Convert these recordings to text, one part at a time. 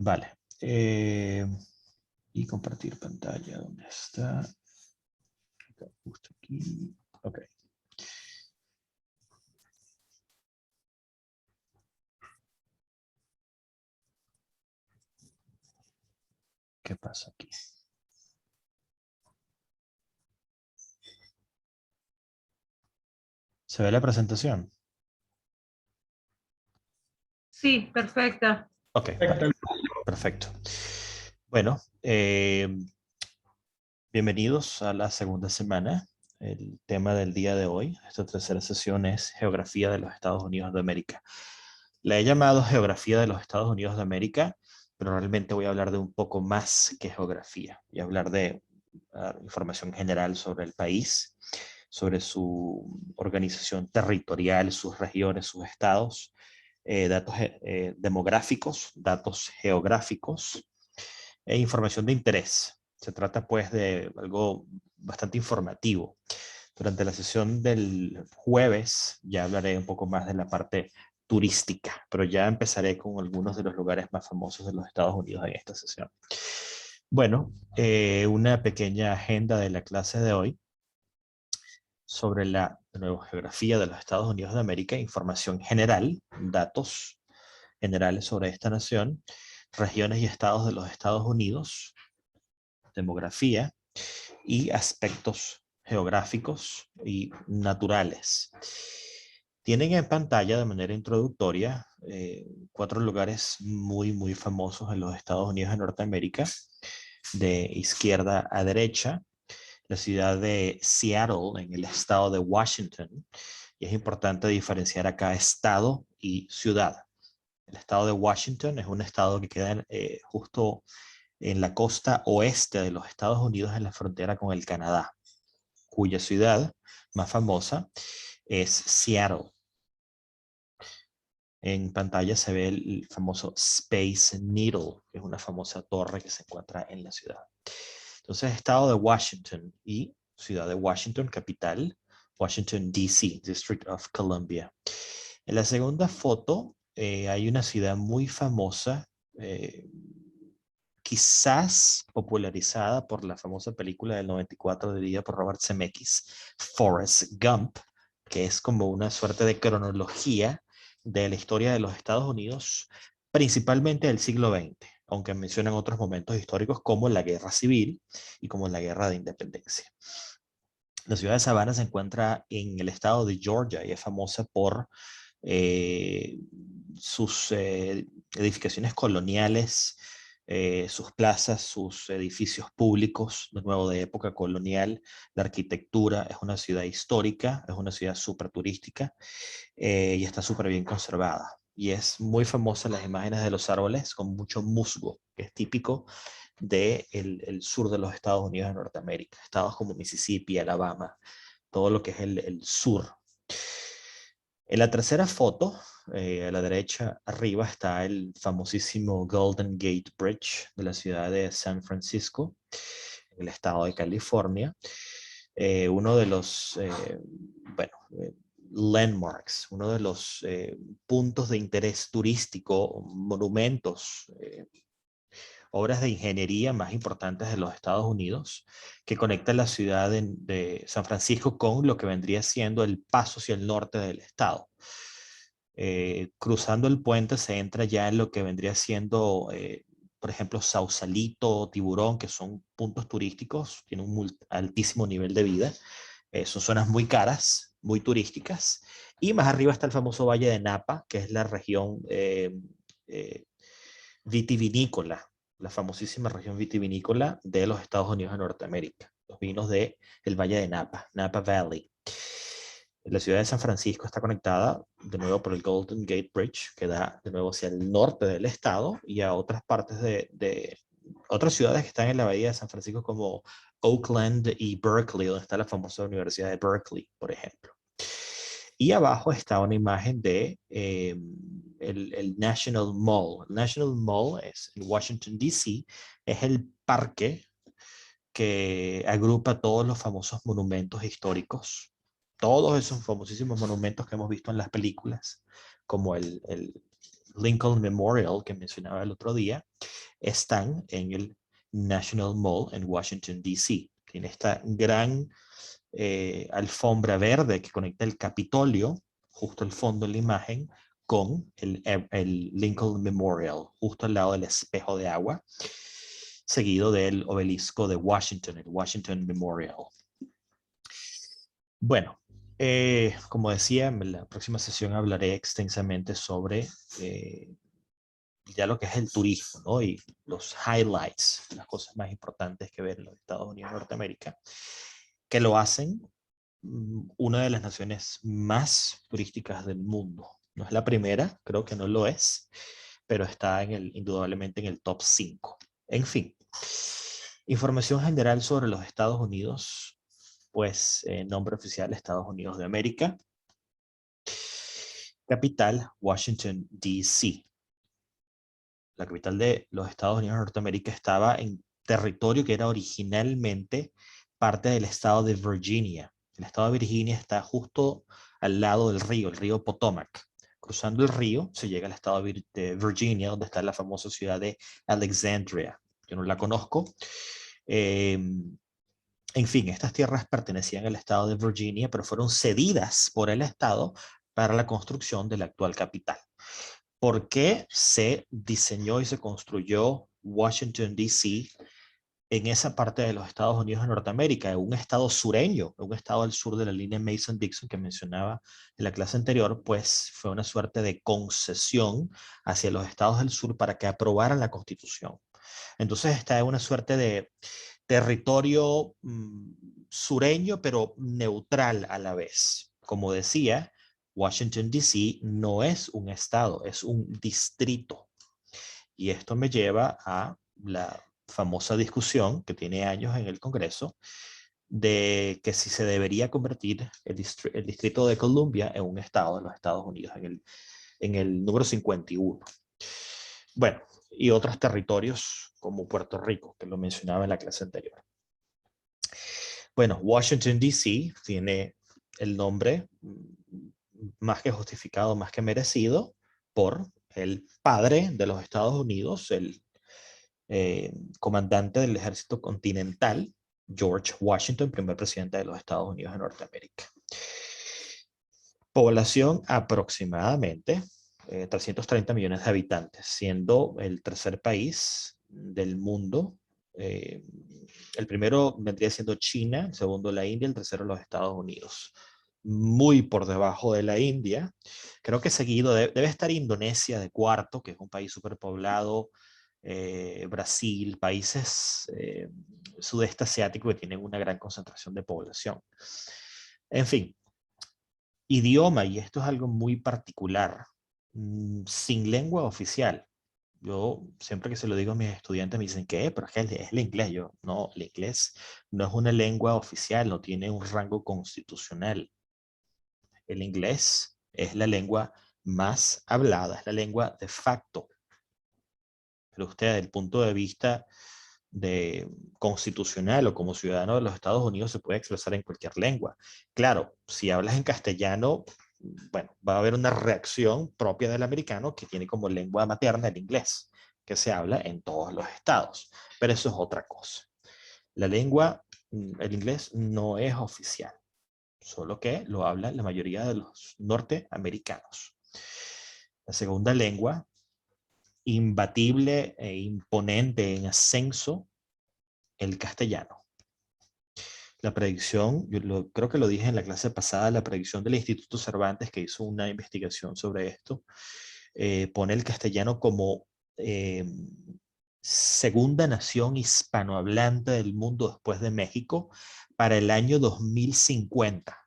Vale. Y compartir pantalla. ¿Dónde está? Justo aquí. Ok. ¿Qué pasa aquí? ¿Se ve la presentación? Sí, perfecta. Ok, vale. Perfecto. Bueno, bienvenidos a la segunda semana. El tema del día de hoy, esta tercera sesión, es Geografía de los Estados Unidos de América. La he llamado Geografía de los Estados Unidos de América, pero realmente voy a hablar de un poco más que geografía. Voy a hablar de información general sobre el país, sobre su organización territorial, sus regiones, sus estados, datos demográficos, datos geográficos e información de interés. Se trata pues de algo bastante informativo. Durante la sesión del jueves ya hablaré un poco más de la parte turística, pero ya empezaré con algunos de los lugares más famosos de los Estados Unidos en esta sesión. Bueno, una pequeña agenda de la clase de hoy sobre la, de nuevo, geografía de los Estados Unidos de América, información general, datos generales sobre esta nación, regiones y estados de los Estados Unidos, demografía y aspectos geográficos y naturales. Tienen en pantalla de manera introductoria 4 lugares muy famosos en los Estados Unidos de Norteamérica, de izquierda a derecha. La ciudad de Seattle, en el estado de Washington, y es importante diferenciar acá estado y ciudad. El estado de Washington es un estado que queda justo en la costa oeste de los Estados Unidos, en la frontera con el Canadá, cuya ciudad más famosa es Seattle. En pantalla se ve el famoso Space Needle, que es una famosa torre que se encuentra en la ciudad. Entonces, estado de Washington y ciudad de Washington, capital, Washington, D.C., District of Columbia. En la segunda foto hay una ciudad muy famosa, quizás popularizada por la famosa película del 94 dirigida por Robert Zemeckis, Forrest Gump, que es como una suerte de cronología de la historia de los Estados Unidos, principalmente del siglo XX, aunque mencionan otros momentos históricos como la Guerra Civil y como la Guerra de Independencia. La ciudad de Savannah se encuentra en el estado de Georgia y es famosa por eh, sus edificaciones coloniales, sus plazas, sus edificios públicos, de nuevo de época colonial, la arquitectura. Es una ciudad histórica, es una ciudad súper turística y está súper bien conservada. Y es muy famosa las imágenes de los árboles con mucho musgo, que es típico del el sur de los Estados Unidos de Norteamérica, estados como Mississippi, Alabama, todo lo que es el sur. En la tercera foto, a la derecha arriba, está el famosísimo Golden Gate Bridge de la ciudad de San Francisco, en el estado de California. Uno de los, bueno, landmarks, uno de los puntos de interés turístico, monumentos, obras de ingeniería más importantes de los Estados Unidos, que conecta la ciudad de San Francisco con lo que vendría siendo el paso hacia el norte del estado. Cruzando el puente se entra ya en lo que vendría siendo, por ejemplo, Sausalito, Tiburón, que son puntos turísticos, tienen un altísimo nivel de vida. Son zonas muy caras, muy turísticas. Y más arriba está el famoso Valle de Napa, que es la región eh, vitivinícola, la famosísima región vitivinícola de los Estados Unidos de Norteamérica, los vinos de el Valle de Napa, Napa Valley. La ciudad de San Francisco está conectada de nuevo por el Golden Gate Bridge, que da de nuevo hacia el norte del estado y a otras partes de otras ciudades que están en la bahía de San Francisco, como Oakland y Berkeley, donde está la famosa Universidad de Berkeley, por ejemplo. Y abajo está una imagen de el National Mall. El National Mall es en Washington, D.C., es el parque que agrupa todos los famosos monumentos históricos, todos esos famosísimos monumentos que hemos visto en las películas, como Lincoln Memorial que mencionaba el otro día están en el National Mall en Washington, D.C. Tiene esta gran alfombra verde que conecta el Capitolio, justo al fondo de la imagen, con el Lincoln Memorial, justo al lado del espejo de agua, seguido del obelisco de Washington, el Washington Memorial. Bueno, como decía, en la próxima sesión hablaré extensamente sobre ya lo que es el turismo, ¿no? Y los highlights, las cosas más importantes que ver en los Estados Unidos de Norteamérica, que lo hacen una de las naciones más turísticas del mundo. No es la primera, creo que no lo es, pero está indudablemente en el top 5. En fin, información general sobre los Estados Unidos, pues nombre oficial Estados Unidos de América. Capital, Washington, D.C. La capital de los Estados Unidos de Norteamérica estaba en territorio que era originalmente parte del estado de Virginia. El estado de Virginia está justo al lado del río, el río Potomac. Cruzando el río se llega al estado de Virginia, donde está la famosa ciudad de Alexandria. Yo no la conozco. En fin, estas tierras pertenecían al estado de Virginia, pero fueron cedidas por el estado para la construcción de la actual capital. ¿Por qué se diseñó y se construyó Washington, D.C. en esa parte de los Estados Unidos de Norteamérica, en un estado sureño, un estado al sur de la línea Mason-Dixon que mencionaba en la clase anterior? Pues fue una suerte de concesión hacia los estados del sur para que aprobaran la Constitución. Entonces está en una suerte de territorio sureño, pero neutral a la vez. Como decía, Washington, D.C. no es un estado, es un distrito. Y esto me lleva a la famosa discusión que tiene años en el Congreso de que si se debería convertir el Distrito de Columbia en un estado de los Estados Unidos, en el número 51. Bueno, y otros territorios como Puerto Rico, que lo mencionaba en la clase anterior. Bueno, Washington, D.C. tiene el nombre más que justificado, más que merecido, por el padre de los Estados Unidos, el comandante del ejército continental, George Washington, primer presidente de los Estados Unidos de Norteamérica. Población aproximadamente 330 millones de habitantes, siendo el tercer país del mundo. El primero vendría siendo China, el segundo la India, el tercero los Estados Unidos. Muy por debajo de la India. Creo que seguido debe estar Indonesia de cuarto, que es un país superpoblado, Brasil, países sudeste asiático que tienen una gran concentración de población. En fin, idioma, y esto es algo muy particular, sin lengua oficial. Yo siempre que se lo digo a mis estudiantes me dicen que, pero es que es el inglés. Yo, no, el inglés no es una lengua oficial, no tiene un rango constitucional. El inglés es la lengua más hablada, es la lengua de facto. Pero usted, desde el punto de vista constitucional o como ciudadano de los Estados Unidos, se puede expresar en cualquier lengua. Claro, si hablas en castellano, bueno, va a haber una reacción propia del americano que tiene como lengua materna el inglés, que se habla en todos los estados. Pero eso es otra cosa. La lengua, el inglés no es oficial, solo que lo habla la mayoría de los norteamericanos. La segunda lengua, imbatible e imponente en ascenso, el castellano. La predicción, creo que lo dije en la clase pasada, la predicción del Instituto Cervantes, que hizo una investigación sobre esto, pone el castellano como segunda nación hispanohablante del mundo después de México para el año 2050.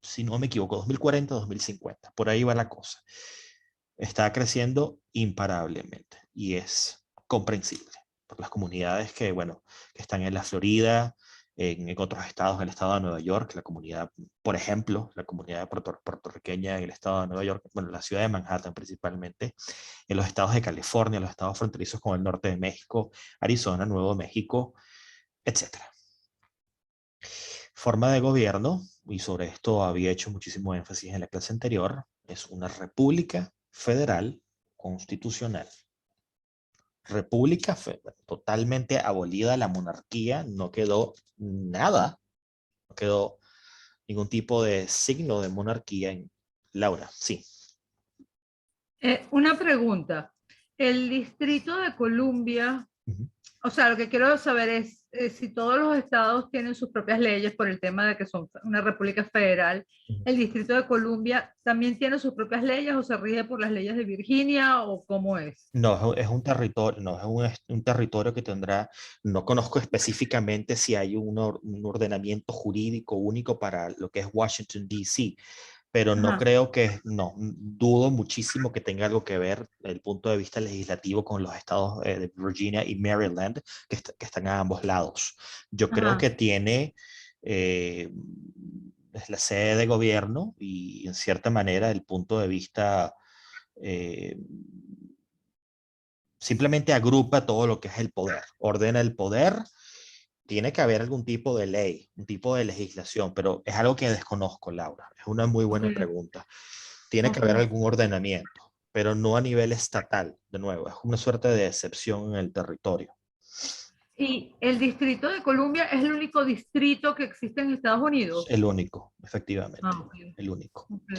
Si no me equivoco, 2040, 2050. Por ahí va la cosa. Está creciendo imparablemente y es comprensible por las comunidades que, bueno, que están en la Florida, en otros estados, en el estado de Nueva York, la comunidad, por ejemplo, la comunidad puertorriqueña en el estado de Nueva York, bueno, la ciudad de Manhattan principalmente, en los estados de California, los estados fronterizos con el norte de México, Arizona, Nuevo México, etc. Forma de gobierno, y sobre esto había hecho muchísimo énfasis en la clase anterior, es una república federal constitucional. República fue totalmente abolida la monarquía, no quedó nada, no quedó ningún tipo de signo de monarquía en Laura. Sí. Una pregunta. El Distrito de Columbia, Ujú. o sea, lo que quiero saber es si todos los estados tienen sus propias leyes por el tema de que son una república federal. Ujú. ¿El Distrito de Columbia también tiene sus propias leyes o se rige por las leyes de Virginia o cómo es? No, es un territorio, no, un territorio que tendrá, no conozco específicamente si hay un ordenamiento jurídico único para lo que es Washington, D.C., pero no Ajá, creo que, no, dudo muchísimo que tenga algo que ver desde el punto de vista legislativo con los estados de Virginia y Maryland, que están a ambos lados. Yo creo ajá. que tiene, es la sede de gobierno y en cierta manera el punto de vista eh, simplemente agrupa todo lo que es el poder, ordena el poder. Tiene que haber algún tipo de ley, un tipo de legislación, pero es algo que desconozco, Laura. Es una muy Ok, buena pregunta. Tiene que ok. haber algún ordenamiento, pero no a nivel estatal, de nuevo. Es una suerte de excepción en el territorio. ¿Y el Distrito de Columbia es el único distrito que existe en Estados Es Unidos? el único, Ah, efectivamente, ok, el único. ok.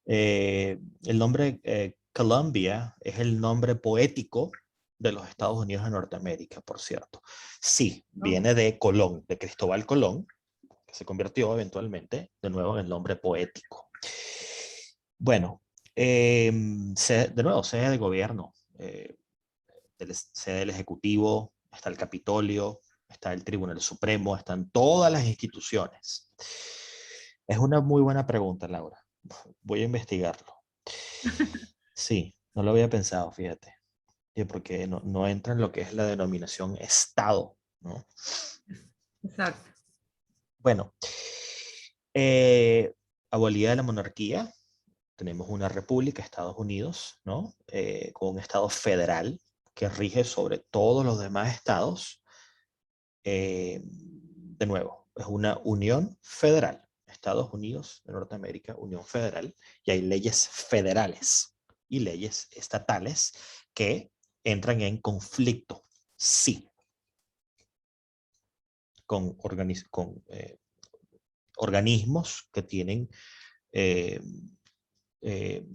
El nombre Columbia es el nombre poético de los Estados Unidos de Norteamérica, por cierto. Sí, Oh, viene de Colón, de Cristóbal Colón, que se convirtió eventualmente de nuevo en el nombre poético. Bueno, de nuevo, sede de gobierno, sede del Ejecutivo, está el Capitolio, está el Tribunal Supremo, están todas las instituciones. Es una muy buena pregunta, Laura. Voy a investigarlo. Sí, no lo había pensado, fíjate. Porque no entra en lo que es la denominación Estado, ¿no? exacto. Bueno, eh, abolida la monarquía, tenemos una república, Estados Unidos, ¿no? Con un Estado federal que rige sobre todos los demás estados. De nuevo, es una unión federal. Estados Unidos de Norteamérica, Unión Federal, y hay leyes federales y leyes estatales que entran en conflicto, sí, con organismos que tienen, eh, eh,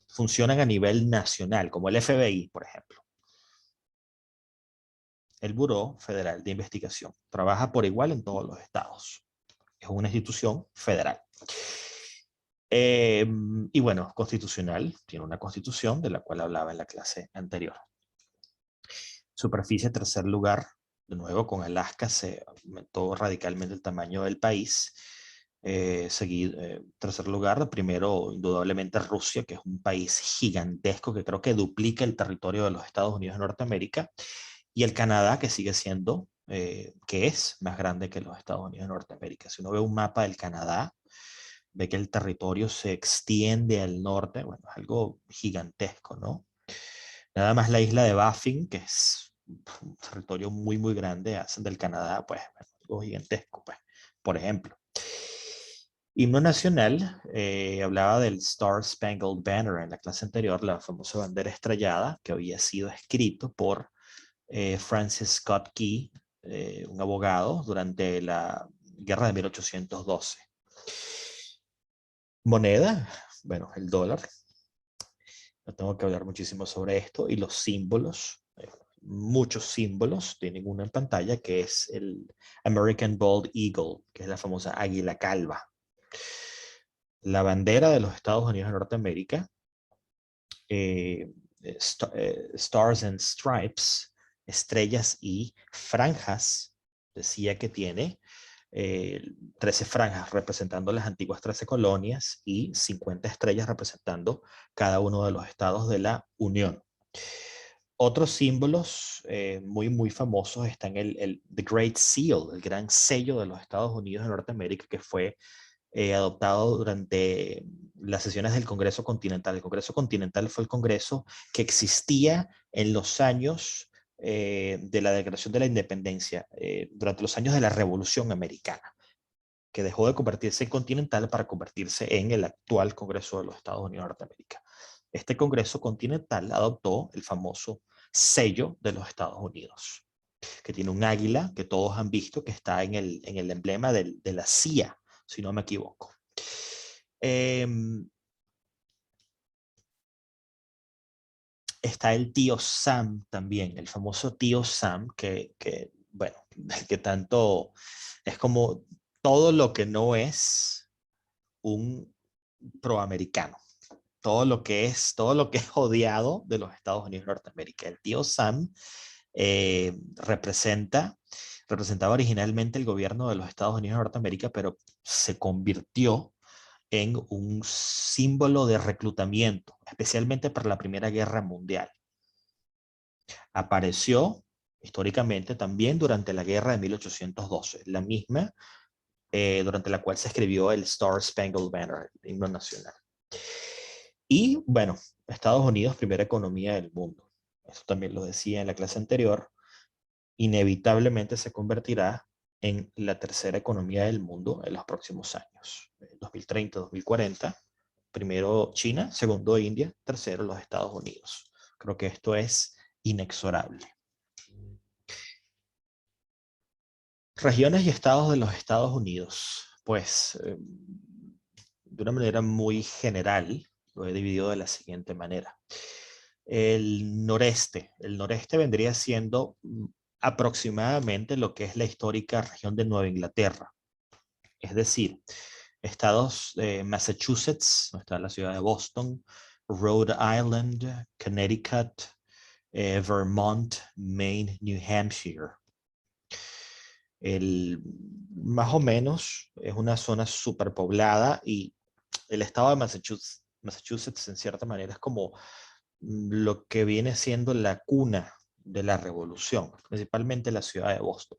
funcionan a nivel nacional, como el FBI, por ejemplo. El Buró Federal de Investigación trabaja por igual en todos los estados. Es una institución federal. Eh, y bueno, constitucional, tiene una constitución de la cual hablaba en la clase anterior. Superficie, tercer lugar, de nuevo con Alaska se aumentó radicalmente el tamaño del país. Tercer lugar, primero indudablemente Rusia, que es un país gigantesco que creo que duplica el territorio de los Estados Unidos de Norteamérica, y el Canadá, que sigue siendo, que es más grande que los Estados Unidos de Norteamérica. Si uno ve un mapa del Canadá, ve que el territorio se extiende al norte, bueno, es algo gigantesco, ¿no? Nada más la isla de Baffin, que es un territorio muy, muy grande, hacen del Canadá, pues, algo gigantesco, pues, por ejemplo. Himno nacional, hablaba del Star Spangled Banner en la clase anterior, la famosa bandera estrellada, que había sido escrito por Francis Scott Key, un abogado, durante la guerra de 1812. Moneda, bueno, el dólar. No tengo que hablar muchísimo sobre esto. Y los símbolos, muchos símbolos, tienen uno en pantalla que es el American Bald Eagle, que es la famosa águila calva. La bandera de los Estados Unidos de Norteamérica, eh, Stars and Stripes, estrellas y franjas, decía que tiene 13 franjas representando las antiguas 13 colonias y 50 estrellas representando cada uno de los estados de la Unión. Otros símbolos muy, muy famosos están el The Great Seal, el gran sello de los Estados Unidos de Norteamérica, que fue adoptado durante las sesiones del Congreso Continental. El Congreso Continental fue el Congreso que existía en los años de la Declaración de la Independencia, durante los años de la Revolución Americana, que dejó de convertirse en continental para convertirse en el actual Congreso de los Estados Unidos de Norteamérica. este Congreso Continental adoptó el famoso sello de los Estados Unidos, que tiene un águila que todos han visto que está en el emblema de la CIA, si no me equivoco. Está el tío Sam también, el famoso tío Sam, bueno, que tanto es como todo lo que no es un proamericano, todo lo que es odiado de los Estados Unidos de Norteamérica. El tío Sam representaba originalmente el gobierno de los Estados Unidos de Norteamérica, pero se convirtió en un símbolo de reclutamiento, especialmente para la Primera Guerra Mundial. Apareció históricamente también durante la guerra de 1812, la misma durante la cual se escribió el Star Spangled Banner, el himno nacional. Y bueno, Estados Unidos, primera economía del mundo. Eso también lo decía en la clase anterior. Inevitablemente se convertirá en la tercera economía del mundo en los próximos años. 2030, 2040. Primero China, segundo India, tercero los Estados Unidos. Creo que esto es inexorable. Regiones y estados de los Estados Unidos. Pues, de una manera muy general, lo he dividido de la siguiente manera. El noreste vendría siendo aproximadamente lo que es la histórica región de Nueva Inglaterra. Es decir, estados de Massachusetts, donde está la ciudad de Boston, Rhode Island, Connecticut, Vermont, Maine, New Hampshire. Más o menos es una zona superpoblada y el estado de Massachusetts en cierta manera es como lo que viene siendo la cuna de la revolución, principalmente la ciudad de Boston.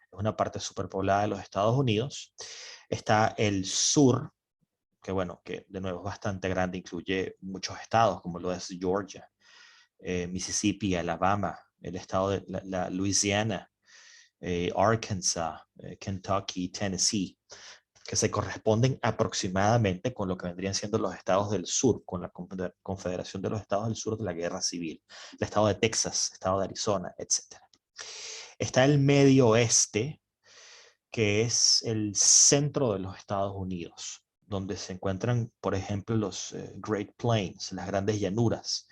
Es una parte superpoblada de los Estados Unidos. Está el sur, que bueno, que de nuevo es bastante grande, incluye muchos estados como lo es Georgia, Mississippi, Alabama, el estado de la Louisiana, Arkansas, Kentucky, Tennessee, que se corresponden aproximadamente con lo que vendrían siendo los estados del sur, con la Confederación de los Estados del Sur de la Guerra Civil, el estado de Texas, el estado de Arizona, etc. Está el medio oeste, que es el centro de los Estados Unidos, donde se encuentran, por ejemplo, los Great Plains, las grandes llanuras,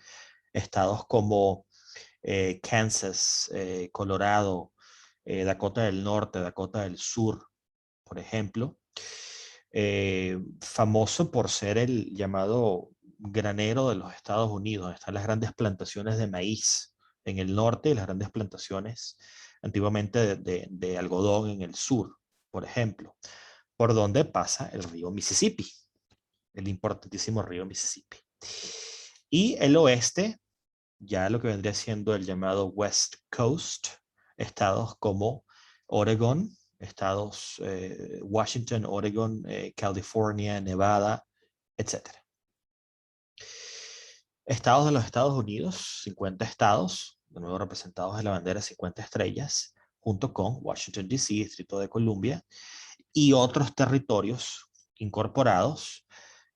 estados como Kansas, Colorado, Dakota del Norte, Dakota del Sur, por ejemplo, famoso por ser el llamado granero de los Estados Unidos. Están las grandes plantaciones de maíz en el norte y las grandes plantaciones antiguamente de algodón en el sur, por ejemplo, por donde pasa el río Mississippi, el importantísimo río Mississippi. Y el oeste, ya lo que vendría siendo el llamado West Coast, estados como Oregon, estados Washington, Oregon, California, Nevada, etc. Estados de los Estados Unidos, 50 estados, de nuevo representados en la bandera 50 estrellas, junto con Washington, D.C., Distrito de Columbia, y otros territorios incorporados.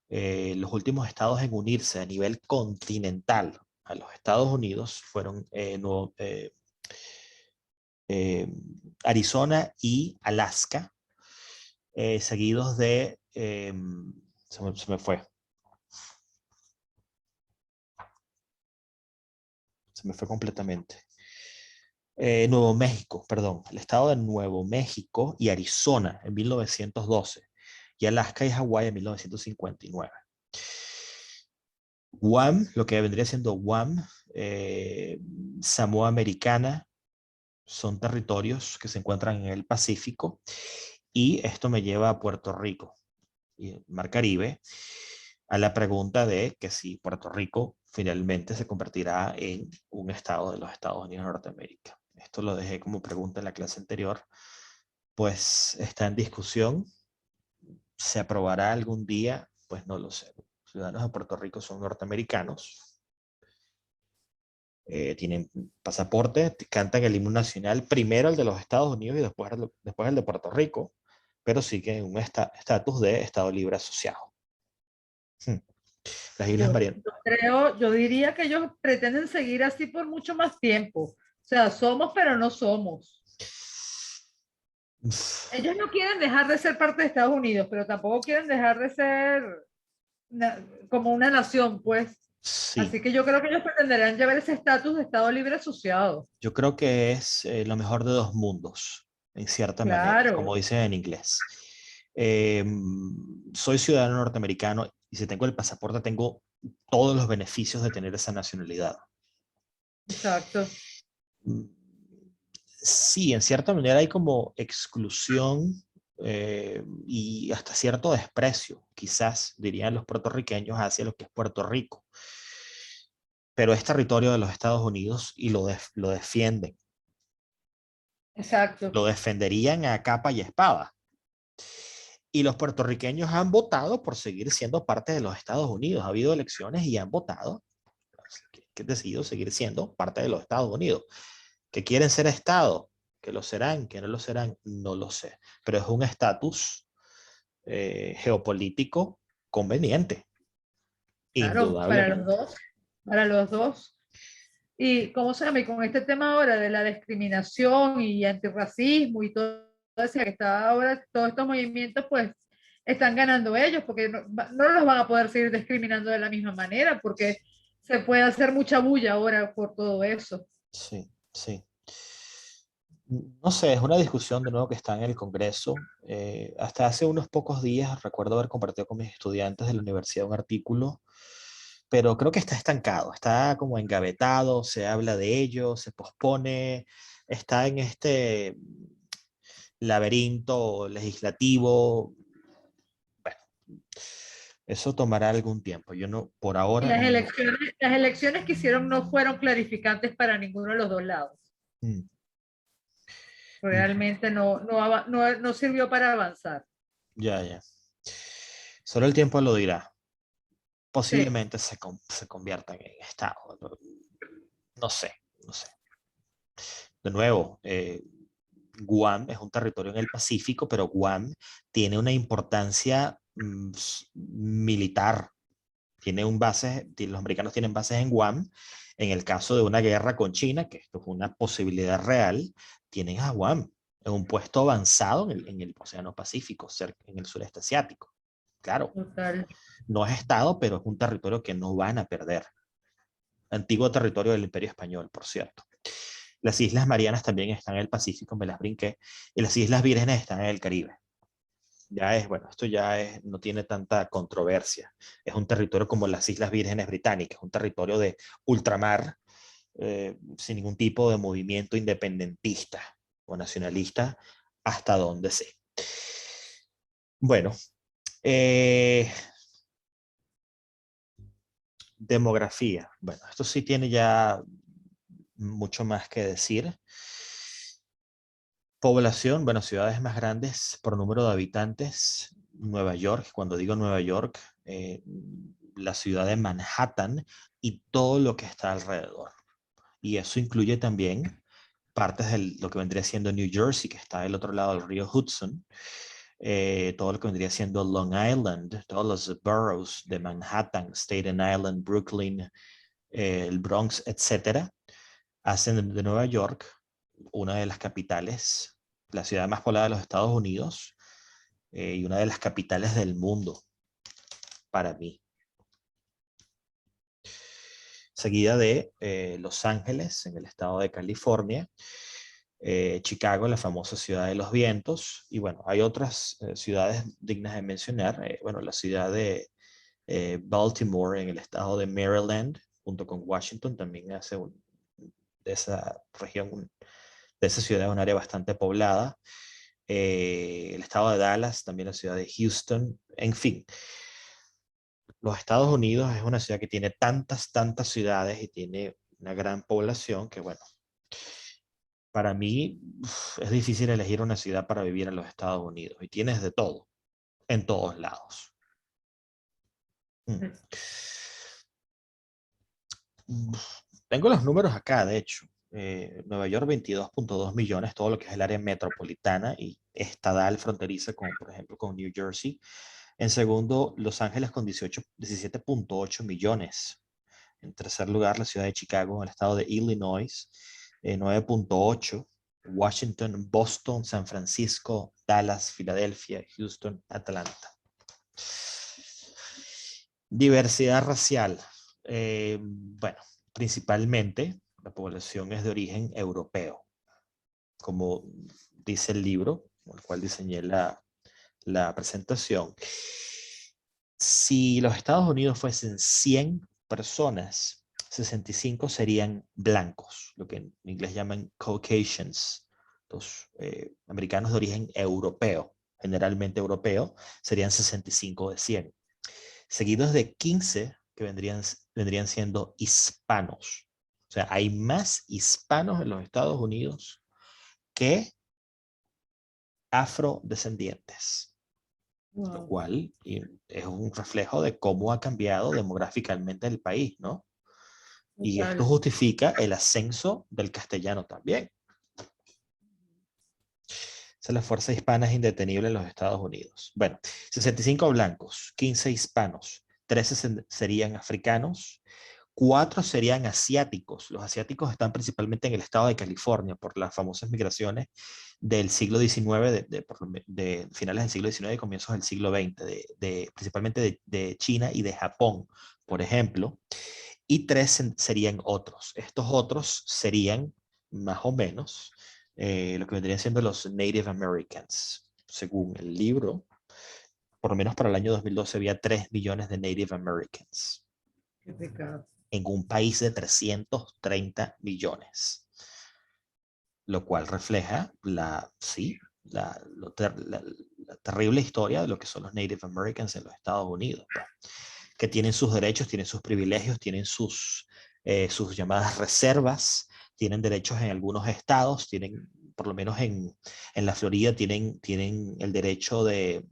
Los últimos estados en unirse a nivel continental a los Estados Unidos fueron Arizona y Alaska, seguidos de... se me fue. Se me fue completamente. Nuevo México, perdón. El estado de Nuevo México y Arizona en 1912. Y Alaska y Hawái en 1959. Guam, lo que vendría siendo Guam, Samoa Americana, son territorios que se encuentran en el Pacífico, y esto me lleva a Puerto Rico y el Mar Caribe, a la pregunta de que si Puerto Rico finalmente se convertirá en un estado de los Estados Unidos de Norteamérica. Esto lo dejé como pregunta en la clase anterior, pues está en discusión. ¿Se aprobará algún día? Pues no lo sé. Los ciudadanos de Puerto Rico son norteamericanos, tienen pasaporte, cantan el himno nacional, primero el de los Estados Unidos y después el de Puerto Rico, pero siguen un estatus de Estado Libre Asociado. Las Islas Marianas. Yo diría que ellos pretenden seguir así por mucho más tiempo. O sea, somos, pero no somos. Ellos no quieren dejar de ser parte de Estados Unidos, pero tampoco quieren dejar de ser como una nación, pues. Sí, Así que yo creo que ellos pretenderán llevar ese estatus de Estado libre asociado. yo creo que es lo mejor de dos mundos, en cierta manera, como Claro, dicen en inglés. Eh, Soy ciudadano norteamericano y si tengo el pasaporte tengo todos los beneficios de tener esa nacionalidad. exacto. Mm, Sí, en cierta manera hay como exclusión y hasta cierto desprecio, quizás dirían los puertorriqueños hacia lo que es Puerto Rico, pero es territorio de los Estados Unidos y lo defienden, Exacto. lo defenderían a capa y espada. Y los puertorriqueños han votado por seguir siendo parte de los Estados Unidos. Ha habido elecciones y han votado que han decidido seguir siendo parte de los Estados Unidos. Que quieren ser Estado, que lo serán, que no lo serán, no lo sé. Pero es un estatus geopolítico conveniente, Claro, para los indudablemente. dos, para los dos. Y cómo se llama, y con este tema ahora de la discriminación y antirracismo y todo eso que está ahora, todos estos movimientos, pues están ganando ellos, porque no los van a poder seguir discriminando de la misma manera, porque se puede hacer mucha bulla ahora por todo eso. Sí, sí. No sé, es una discusión de nuevo que está en el Congreso. Hasta hace unos pocos días recuerdo haber compartido con mis estudiantes de la universidad un artículo, pero creo que está estancado, está como engavetado, se habla de ello, se pospone, está en este laberinto legislativo. Bueno, eso tomará algún tiempo. Yo no, por Y ahora, no. las elecciones que hicieron no fueron clarificantes para ninguno de los dos lados. Mm, no, Realmente no sirvió para avanzar. ya, ya. Solo el tiempo lo dirá. Sí, Posiblemente se conviertan en Estado. No, no sé, no sé. De nuevo, Guam es un territorio en el Pacífico, pero Guam tiene una importancia militar. Tiene un base, los americanos tienen bases en Guam. En el caso de una guerra con China, que esto es una posibilidad real, tienen a Guam en un puesto avanzado en el Océano Pacífico, cerca, en el sureste asiático. Claro, total. no es Estado, pero es un territorio que no van a perder. Antiguo territorio del Imperio Español, por cierto. Las Islas Marianas también están en el Pacífico, me las brinqué, y las Islas Vírgenes están en el Caribe. Ya es, bueno, esto ya es, no tiene tanta controversia. Es un territorio como las Islas Vírgenes Británicas, un territorio de ultramar, sin ningún tipo de movimiento independentista o nacionalista, hasta donde sé. Bueno, eh, demografía. Bueno, esto sí tiene ya mucho más que decir. Población, bueno, ciudades más grandes por número de habitantes. Nueva York, cuando digo Nueva York, la ciudad de Manhattan y todo lo que está alrededor. Y eso incluye también partes de lo que vendría siendo New Jersey, que está del otro lado del río Hudson, todo lo que vendría siendo Long Island, todos los boroughs de Manhattan, Staten Island, Brooklyn, el Bronx, etcétera, hacen de Nueva York una de las capitales, la ciudad más poblada de los Estados Unidos y una de las capitales del mundo para mí. Seguida de Los Ángeles, en el estado de California, Chicago, la famosa ciudad de los vientos, y bueno, hay otras ciudades dignas de mencionar, bueno, la ciudad de Baltimore en el estado de Maryland, junto con Washington, también hace de esa región, de esa ciudad, un área bastante poblada. El estado de Dallas, también la ciudad de Houston, en fin. Los Estados Unidos es una ciudad que tiene tantas ciudades y tiene una gran población que, bueno, para mí es difícil elegir una ciudad para vivir en los Estados Unidos y tienes de todo, en todos lados. Mm. Tengo los números acá, de hecho. Nueva York 22.2 millones, todo lo que es el área metropolitana y estadal fronteriza, como por ejemplo con New Jersey, En segundo, Los Ángeles con 17.8 millones. En tercer lugar, la ciudad de Chicago, en el estado de Illinois, 9.8. Washington, Boston, San Francisco, Dallas, Filadelfia, Houston, Atlanta. Diversidad racial. Bueno, principalmente la población es de origen europeo, como dice el libro, con el cual diseñé la presentación. Si los Estados Unidos fuesen 100 personas, 65 serían blancos, lo que en inglés llaman Caucasians, los americanos de origen europeo, generalmente europeo, serían 65 de 100. Seguidos de 15 que vendrían siendo hispanos. O sea, hay más hispanos en los Estados Unidos que afrodescendientes. Wow. Lo cual es un reflejo de cómo ha cambiado demográficamente el país, ¿no? Y esto justifica el ascenso del castellano también. Esa es la fuerza hispana es indetenible en los Estados Unidos. Bueno, 65 blancos, 15 hispanos, 13 serían africanos, 4 serían asiáticos. Los asiáticos están principalmente en el estado de California por las famosas migraciones del siglo XIX, de finales del siglo XIX y comienzos del siglo XX, principalmente de China y de Japón, por ejemplo. Y 3 serían otros. Estos otros serían, más o menos, lo que vendrían siendo los Native Americans. Según el libro, por lo menos para el año 2012 había 3 millones de Native Americans. Qué pecado. En un país de 330 millones. Lo cual refleja la terrible historia de lo que son los Native Americans en los Estados Unidos, ¿no? Que tienen sus derechos, tienen sus privilegios, tienen sus llamadas reservas, tienen derechos en algunos estados, tienen, por lo menos en la Florida, tienen el derecho de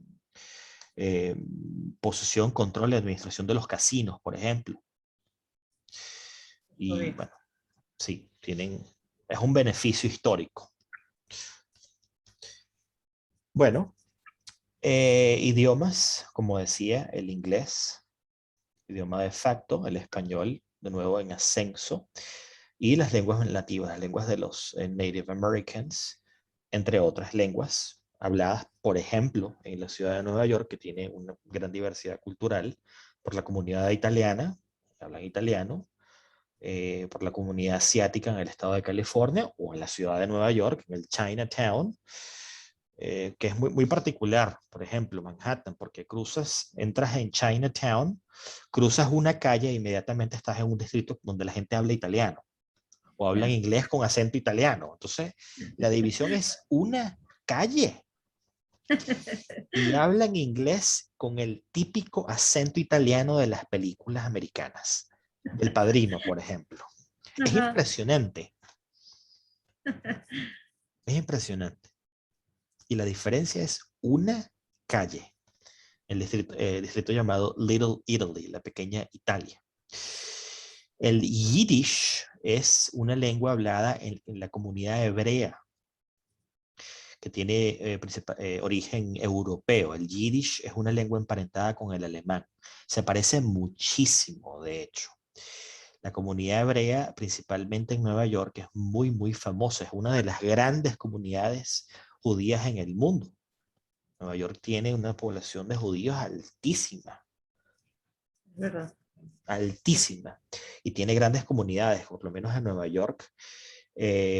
posesión, control y administración de los casinos, por ejemplo. Y bueno, sí, es un beneficio histórico. Bueno, idiomas, como decía, el inglés, idioma de facto, el español, de nuevo en ascenso, y las lenguas nativas, las lenguas de los Native Americans, entre otras lenguas habladas, por ejemplo, en la ciudad de Nueva York, que tiene una gran diversidad cultural, por la comunidad italiana, hablan italiano, por la comunidad asiática en el estado de California o en la ciudad de Nueva York, en el Chinatown, que es muy, muy particular, por ejemplo, Manhattan, porque entras en Chinatown, cruzas una calle e inmediatamente estás en un distrito donde la gente habla italiano o hablan inglés con acento italiano. Entonces, la división es una calle y hablan inglés con el típico acento italiano de las películas americanas. El Padrino, por ejemplo. Es impresionante. Es impresionante. Y la diferencia es una calle. El distrito llamado Little Italy, la pequeña Italia. El Yiddish es una lengua hablada en la comunidad hebrea, que tiene origen europeo. El Yiddish es una lengua emparentada con el alemán. Se parece muchísimo, de hecho. La comunidad hebrea, principalmente en Nueva York, es muy, muy famosa. Es una de las grandes comunidades judías en el mundo. Nueva York tiene una población de judíos altísima. ¿Verdad? Altísima. Y tiene grandes comunidades, por lo menos en Nueva York,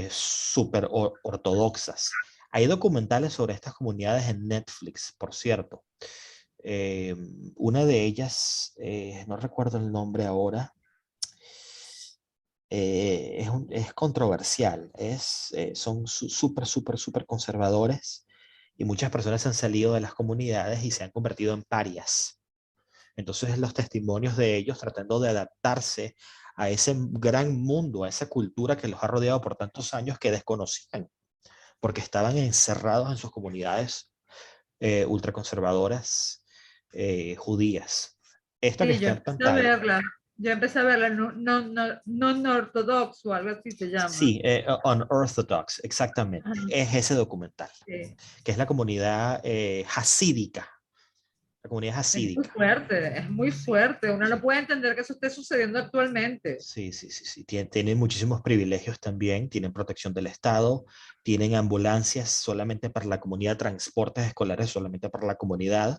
súper ortodoxas. Hay documentales sobre estas comunidades en Netflix, por cierto. Una de ellas, no recuerdo el nombre ahora, es controversial. Son súper conservadores y muchas personas han salido de las comunidades y se han convertido en parias. Entonces los testimonios de ellos tratando de adaptarse a ese gran mundo, a esa cultura que los ha rodeado por tantos años que desconocían, porque estaban encerrados en sus comunidades ultraconservadoras judías. Esta que Sí, yo está en empecé a pantalla. verla. Yo empecé a verla, no ortodox o algo así se llama. Sí, Unorthodox, exactamente. Ajá, Es ese documental, sí. que es la comunidad hasídica La comunidad es Es muy hasídica. fuerte, es muy Sí, fuerte. Uno no sí. puede entender que eso esté sucediendo actualmente. Sí, sí, sí, sí. Tienen muchísimos privilegios también, tienen protección del Estado, tienen ambulancias solamente para la comunidad, transportes escolares solamente para la comunidad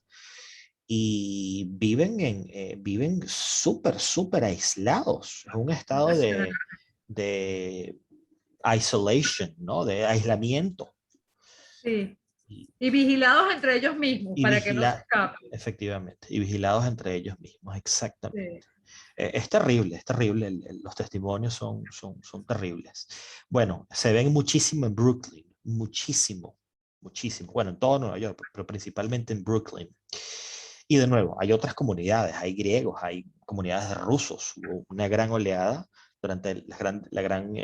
y viven súper, súper aislados. Es un estado Impresionante. de isolation, ¿no? De aislamiento. Sí. Y, Y vigilados entre ellos mismos y para que no se vigila, escapen. efectivamente, y vigilados entre ellos mismos, exactamente. Sí. Es terrible, es terrible. Los testimonios son terribles. Bueno, se ven muchísimo en Brooklyn, muchísimo, muchísimo. Bueno, en todo Nueva York, pero principalmente en Brooklyn. Y de nuevo, hay otras comunidades, hay griegos, hay comunidades de rusos. Hubo una gran oleada durante la gran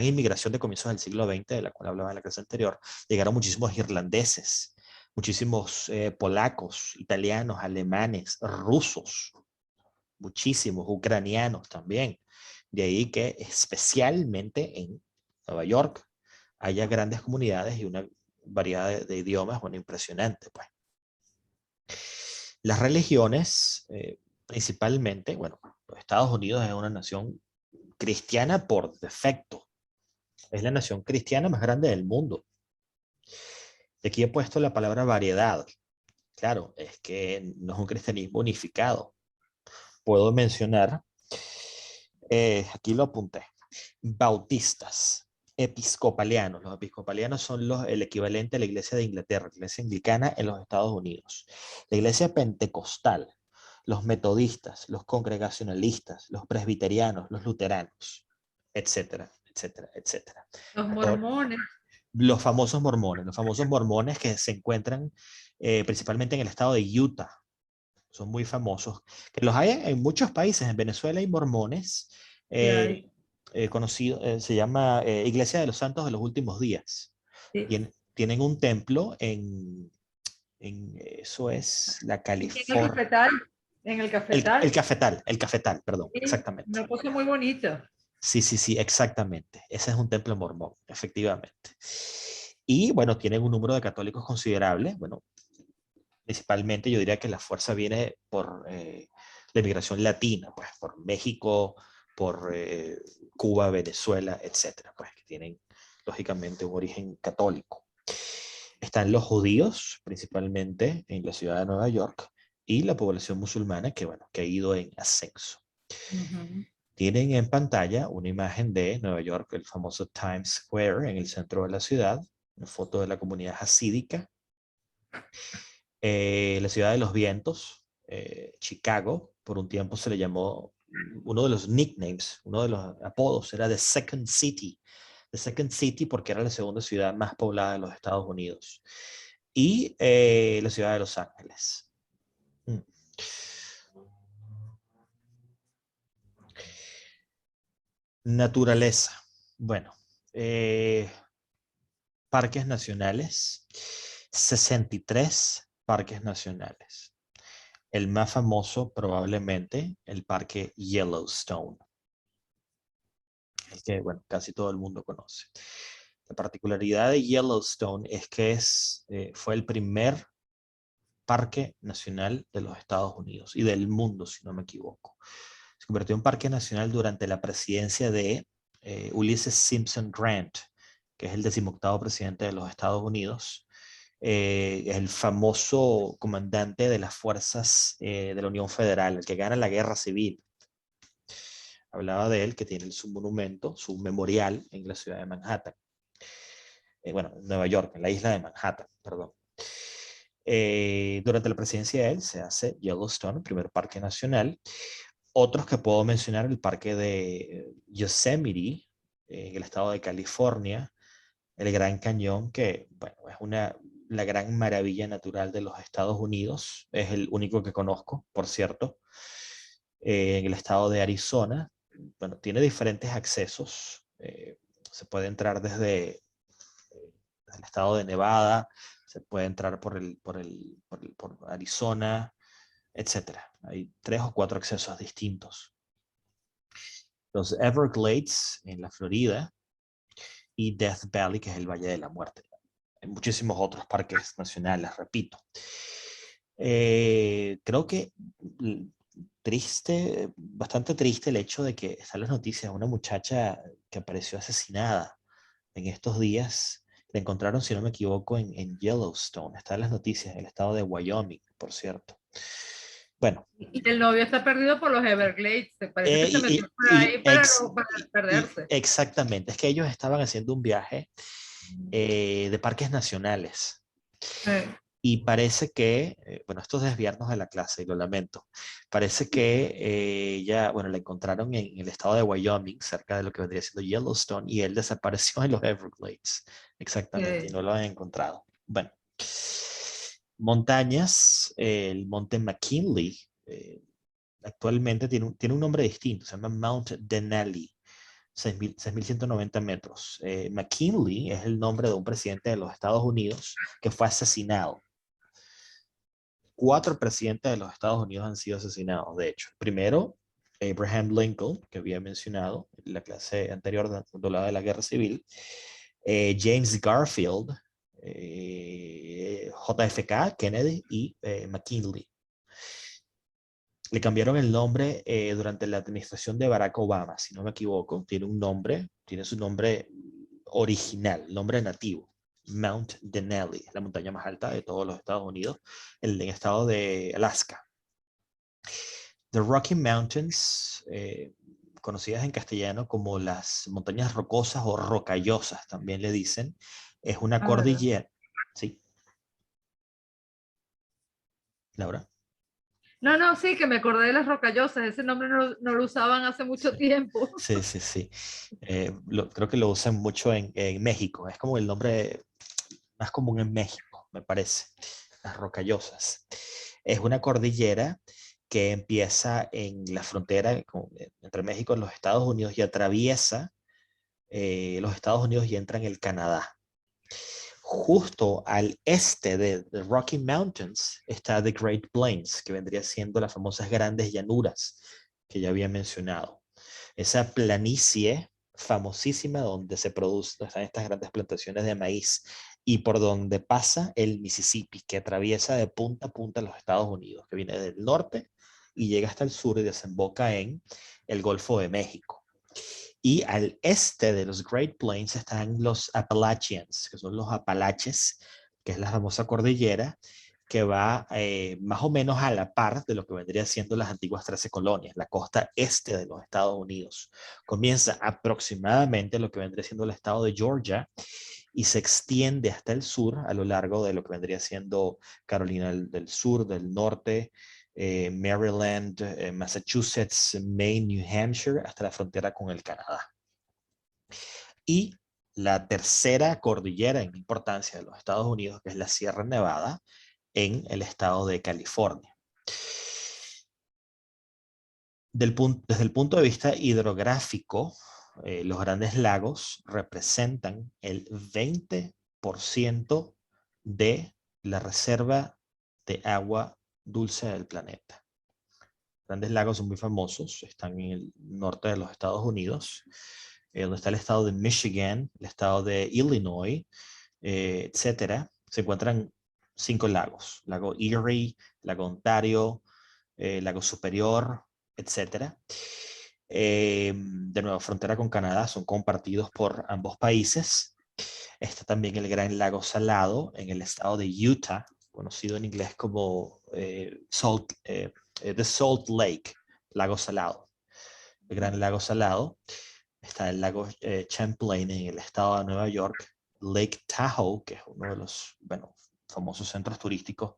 inmigración de comienzos del siglo XX, de la cual hablaba en la clase anterior. Llegaron muchísimos irlandeses, muchísimos polacos, italianos, alemanes, rusos, muchísimos ucranianos también. De ahí que especialmente en Nueva York haya grandes comunidades y una variedad de idiomas, bueno, impresionante, pues. Las religiones, principalmente, bueno, los Estados Unidos es una nación cristiana por defecto. Es la nación cristiana más grande del mundo. Y aquí he puesto la palabra variedad. Claro, es que no es un cristianismo unificado. Puedo mencionar, aquí lo apunté, bautistas, episcopalianos. Los episcopalianos son el equivalente a la iglesia de Inglaterra, la iglesia anglicana en los Estados Unidos. La iglesia pentecostal, los metodistas, los congregacionalistas, los presbiterianos, los luteranos, etcétera, etcétera, etcétera. Los Ahora, mormones. los famosos mormones que se encuentran principalmente en el estado de Utah, son muy famosos, que los hay en muchos países. En Venezuela hay mormones, Que hay. se llama Iglesia de los Santos de los Últimos Días. Sí. Tienen un templo eso es la Y en el California. cafetal, en el cafetal, El cafetal, perdón, sí, exactamente. una cosa muy bonita. Sí, sí, sí, exactamente. Ese es un templo mormón, efectivamente. Y bueno, tienen un número de católicos considerable. Bueno, principalmente yo diría que la fuerza viene por la inmigración latina, pues por México, por Cuba, Venezuela, etcétera, pues que tienen lógicamente un origen católico. Están los judíos, principalmente en la ciudad de Nueva York, y la población musulmana que, bueno, que ha ido en ascenso. Ujú. Tienen en pantalla una imagen de Nueva York, el famoso Times Square en el centro de la ciudad, una foto de la comunidad hasídica, la ciudad de los vientos, Chicago, por un tiempo se le llamó, uno de los nicknames, uno de los apodos era The Second City. The Second City porque era la segunda ciudad más poblada de los Estados Unidos. Y la ciudad de Los Ángeles. Mm. Naturaleza. Bueno, parques nacionales, 63 parques nacionales. El más famoso probablemente el parque Yellowstone, el que bueno, casi todo el mundo conoce. La particularidad de Yellowstone es que fue el primer parque nacional de los Estados Unidos y del mundo, si no me equivoco. Se convirtió en parque nacional durante la presidencia de Ulysses Simpson Grant, que es el 18º presidente de los Estados Unidos, el famoso comandante de las fuerzas de la Unión Federal, el que gana la guerra civil. Hablaba de él, que tiene su monumento, su memorial en la ciudad de Manhattan. Bueno, en Nueva York, en la isla de Manhattan, perdón. Durante la presidencia de él se hace Yellowstone, el primer parque nacional. Otros que puedo mencionar, el parque de Yosemite, en el estado de California, el Gran Cañón, que bueno, es la gran maravilla natural de los Estados Unidos, es el único que conozco, por cierto, en el estado de Arizona. Bueno, tiene diferentes accesos, se puede entrar desde el estado de Nevada, se puede entrar por Arizona, etcétera. Hay 3 o 4 accesos distintos. Los Everglades en la Florida y Death Valley, que es el Valle de la Muerte. Hay muchísimos otros parques nacionales, repito. Creo que triste, bastante triste el hecho de que están las noticias, una muchacha que apareció asesinada en estos días, la encontraron, si no me equivoco, en Yellowstone, está en las noticias, en el estado de Wyoming, por cierto. Bueno, Y el novio está perdido por los Everglades, te parece que se metió por ahí para perderse. exactamente, es que ellos estaban haciendo un viaje de parques nacionales. Eh, Y parece que, bueno, esto es desviarnos de la clase y lo lamento, parece que ella, bueno, la encontraron en el estado de Wyoming, cerca de lo que vendría siendo Yellowstone, y él desapareció en los Everglades, exactamente, y no lo han encontrado. Bueno, montañas, el monte McKinley, actualmente tiene un nombre distinto, se llama Mount Denali. 6.190 metros. McKinley es el nombre de un presidente de los Estados Unidos que fue asesinado. 4 presidentes de los Estados Unidos han sido asesinados, de hecho. Primero, Abraham Lincoln, que había mencionado en la clase anterior de la Guerra Civil. James Garfield, JFK, Kennedy y McKinley. Le cambiaron el nombre durante la administración de Barack Obama, si no me equivoco. Tiene su nombre original, nombre nativo. Mount Denali, la montaña más alta de todos los Estados Unidos, en el estado de Alaska. The Rocky Mountains, conocidas en castellano como las montañas rocosas o rocallosas, también le dicen, es una cordillera. Sí, Laura. No, no, sí, que me acordé de las rocallosas, ese nombre no lo usaban hace mucho Sí, tiempo. sí, sí. Sí. Creo que lo usan mucho en México. Es como el nombre más común en México, me parece. Las rocallosas. Es una cordillera que empieza en la frontera entre México y los Estados Unidos y atraviesa los Estados Unidos y entra en el Canadá. Justo al este de the Rocky Mountains está The Great Plains, que vendría siendo las famosas grandes llanuras que ya había mencionado. Esa planicie famosísima donde se producen estas grandes plantaciones de maíz y por donde pasa el Mississippi, que atraviesa de punta a punta los Estados Unidos, que viene del norte y llega hasta el sur y desemboca en el Golfo de México. Y al este de los Great Plains están los Appalachians, que son los Apalaches, que es la famosa cordillera que va más o menos a la par de lo que vendría siendo las antiguas 13 colonias, la costa este de los Estados Unidos. Comienza aproximadamente lo que vendría siendo el estado de Georgia y se extiende hasta el sur a lo largo de lo que vendría siendo Carolina del Sur, del Norte, Maryland, Massachusetts, Maine, New Hampshire, hasta la frontera con el Canadá. Y la tercera cordillera en importancia de los Estados Unidos, que es la Sierra Nevada, en el estado de California. Desde el punto de vista hidrográfico, los grandes lagos representan el 20% de la reserva de agua dulce del planeta. Grandes lagos son muy famosos, están en el norte de los Estados Unidos, donde está el estado de Michigan, el estado de Illinois, etcétera. Se encuentran 5 lagos: lago Erie, lago Ontario, lago Superior, etcétera. De nuevo, frontera con Canadá, son compartidos por ambos países. Está también el Gran Lago Salado en el estado de Utah, conocido en inglés como The Salt Lake, Lago Salado. El Gran Lago Salado. Está el lago Champlain en el estado de Nueva York, Lake Tahoe, que es uno de los, bueno, famosos centros turísticos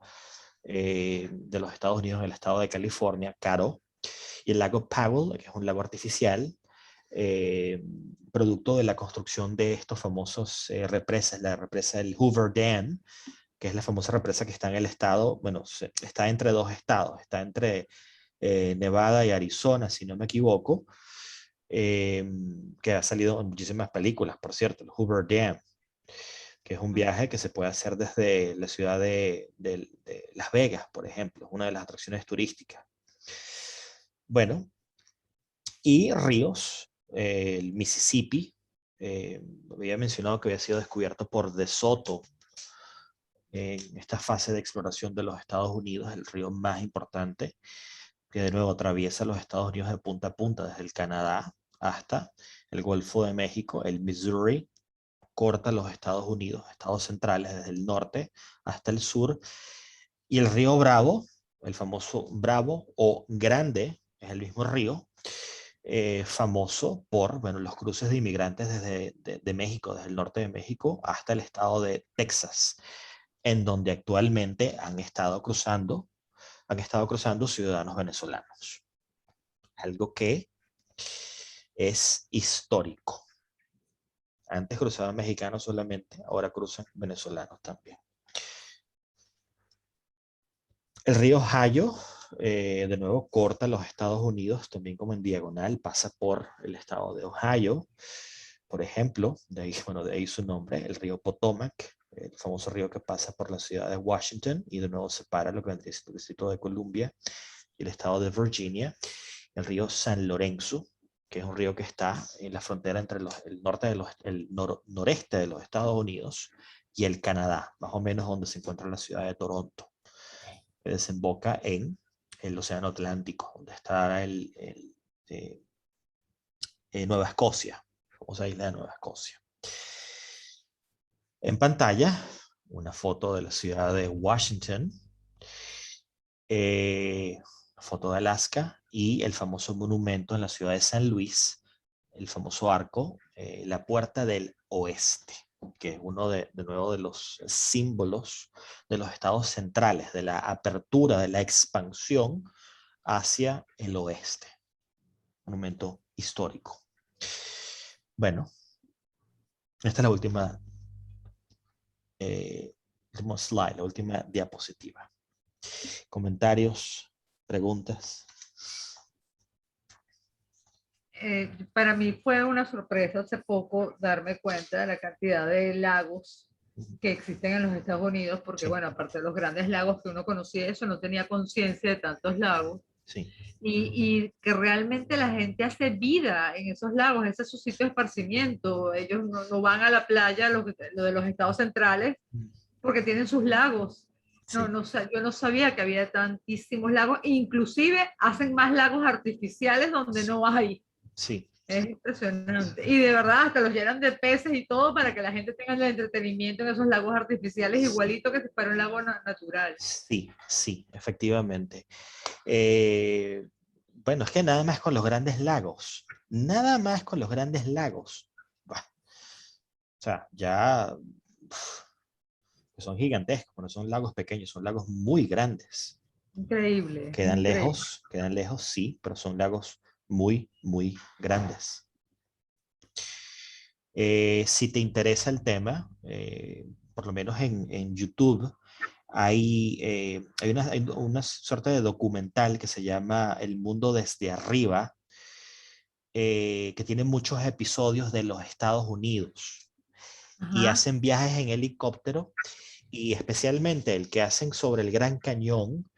de los Estados Unidos, en el estado de California, Caro, y el lago Powell, que es un lago artificial, producto de la construcción de estos famosos represas, la represa del Hoover Dam, que es la famosa represa que está en el estado, bueno, está entre 2 estados, está entre Nevada y Arizona, si no me equivoco, que ha salido en muchísimas películas, por cierto, el Hoover Dam, que es un viaje que se puede hacer desde la ciudad de Las Vegas, por ejemplo, una de las atracciones turísticas. Bueno, y ríos, el Mississippi, había mencionado que había sido descubierto por De Soto en esta fase de exploración de los Estados Unidos, el río más importante, que de nuevo atraviesa los Estados Unidos de punta a punta, desde el Canadá hasta el Golfo de México, el Missouri, corta los Estados Unidos, estados centrales, desde el norte hasta el sur, y el río Bravo, el famoso Bravo o Grande, es el mismo río, famoso por, bueno, los cruces de inmigrantes desde de México, desde el norte de México hasta el estado de Texas, en donde actualmente han estado cruzando ciudadanos venezolanos. Algo que es histórico. Antes cruzaban mexicanos solamente, ahora cruzan venezolanos también. El río Ohio, de nuevo, corta los Estados Unidos, también como en diagonal, pasa por el estado de Ohio. Por ejemplo, de ahí su nombre, el río Potomac, el famoso río que pasa por la ciudad de Washington y de nuevo separa lo que vendría siendo el distrito de Columbia y el estado de Virginia. El río San Lorenzo, que es un río que está en la frontera entre el noreste de los Estados Unidos y el Canadá, más o menos donde se encuentra la ciudad de Toronto, que desemboca en el Océano Atlántico, donde está Nueva Escocia, la famosa isla de Nueva Escocia. En pantalla, una foto de la ciudad de Washington, foto de Alaska y el famoso monumento en la ciudad de San Luis, el famoso arco, la Puerta del Oeste, que es uno de nuevo de los símbolos de los estados centrales, de la apertura, de la expansión hacia el oeste. Monumento histórico. Bueno, esta es la última slide, la última diapositiva. Comentarios, preguntas. Para mí fue una sorpresa hace poco darme cuenta de la cantidad de lagos que existen en los Estados Unidos, porque Sí. bueno, aparte de los grandes lagos que uno conocía, eso no tenía conciencia de tantos lagos. Sí. Y que realmente la gente hace vida en esos lagos, ese es su sitio de esparcimiento. Ellos no van a la playa, lo de los estados centrales, porque tienen sus lagos. Sí. Yo no sabía que había tantísimos lagos, inclusive hacen más lagos artificiales donde no hay. Sí. Es impresionante. Y de verdad, hasta los llenan de peces y todo para que la gente tenga el entretenimiento en esos lagos artificiales, igualito que si fuera un lago natural. Sí, sí, efectivamente. Bueno, es que nada más con los grandes lagos. Nada más con los grandes lagos. Bah. O sea, ya son gigantescos, no son lagos pequeños, son lagos muy grandes. Increíble. Quedan Increíble. lejos, sí, pero son lagos muy, muy grandes. Si te interesa el tema, por lo menos en YouTube, hay una suerte de documental que se llama El Mundo desde Arriba, que tiene muchos episodios de los Estados Unidos y Ajá. hacen viajes en helicóptero y especialmente el que hacen sobre el Gran Cañón,